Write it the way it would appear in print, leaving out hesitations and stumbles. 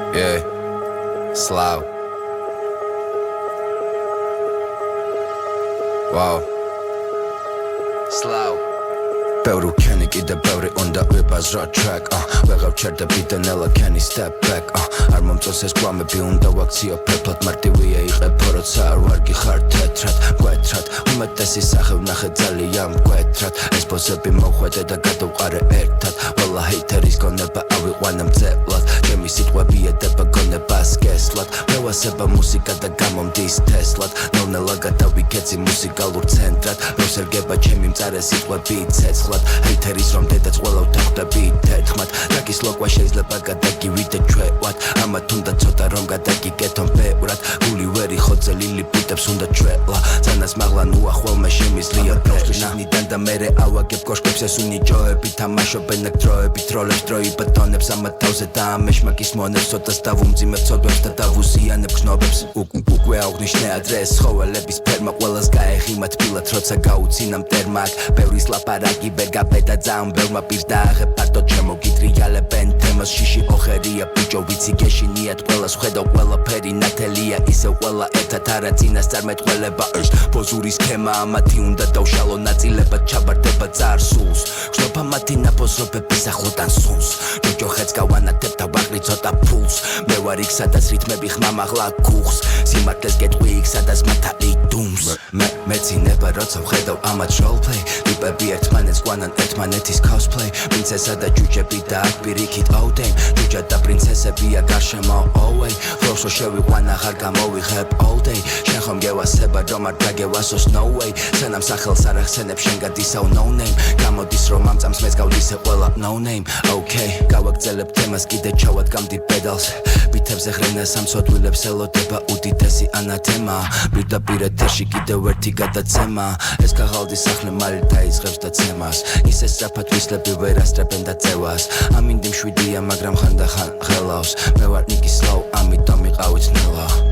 Yeah, slow. Wow. Slow. Ბევრი ქენი კიდე ბევრი უნდა ვიბაზრო track ვეღარ ვჩერდები და ნელა ქენი step back არ მომწონს ეს გვამები უნდა ვაქციო ფერფლად მარტივია იყებო როცა არ ვარ გიხარ თეთრად მკვეთრად უმეტესი სახე ვნახე ძალიან მკვეთრად ეს ბოსები მოხვედე და გადავყარე ერთად ველა ჰეითერის გონება ავიყვანა მძევლად ჩემი სიტყვები ედება გონებას გესლად მევასება მუსიკა და გამომდის თესლად ნელ-ნელა გადავიქეცი მუსიკალურ ცენტრად ბევრს ერგება ჩემი მწარე სიტყვები ცეცხლად ჰეითერის რომ დედაც ყველა ვთანხმდები თერთხმად დაკის ლოქვა შეიძლება გადაგივიდე ჩვევად ამათ უნდა ცოტა რომ გადაგიგეთონ ბევრად გული ვერი ხოწე ლილიპუტებს უნდა ჩველა ზანას მაღლა ნუახველმე შემიძლია ფერნიდან და მერე ავაგებ კოშკებს ეს უნიჭოები თამაშობენ აქ დროებით როლებს დროი ბატონებს ამათ თავზე და ამეშმაკის მონებს ცოტას დავუმძიმებ ცოდვებს და დავუზიანებ ხნობებს უკვე აღნიშნე ადრეს ცხოველების ფერმა ყველას გაეღიმათ ფილად როცა გაუცინა მტერმა აქ ბევრის ლაპარაკი გაბედა ძალიან ბევრმა პირს დააღებ პარტო შემოგიტრიალებენ თემას შიში ოხერია ბიჭო ვიცი გეშინიათ ყველას ხედავ ყველაფერი ნათელია ისევ ყველა ერთად არა წინასწარმეტყველება ეს ბოზური სქემა ამათი უნდა დავშალო ნაწილებად ჩაბარდება წარსულს ხსნობა მათი ნაპოზრობების ახლოდან სუნს ჯოჯო ხეთს გავანათებ და ვაყრი ცოტა ფულს მე ვარ იქ სადაც რითმები ხმამაღლა გუხს სიმართლეს გეტყვი იქ სადაც მათალი დუმს მეცინება როცა ვხედავ ამათ roleplay ლიპები ერთმანეთს გვანან ერთმანეთის cosplay პრინცესა და ჯუჯები და აქ პირიქით ოდენ ჯუჯა და პრინცესებია გარშემო always ფლოუს რო შევიყვანა აღარ გამოვიღებ all day შენ ხომ გევასება რომ არ დაგევასოს no way სანამ სახელს არ ახსენებ შენ გადისავ no name გამოდის რომ ამ წამს მეც გავდისე ყველა no name okay გავაგრძელებ თემას კიდე ჩავადგამდი პედალს ბითებზე ხრენას ამცოდვილებს ელოდება უდიდესი ანათემა პირდაპირ ეთერში კიდევ ერთი გადაცემა ეს ქაღალდი სახლი მალე დაიწყებს და ცემას ისე სწრაფად ვისლები ვერ ასწრებენ და წევას ამინდი მშვიდია მაგრამ ხანდახან ღელავს მე ვარ ნიკი სლოუ ამიტომ იყავით ნელა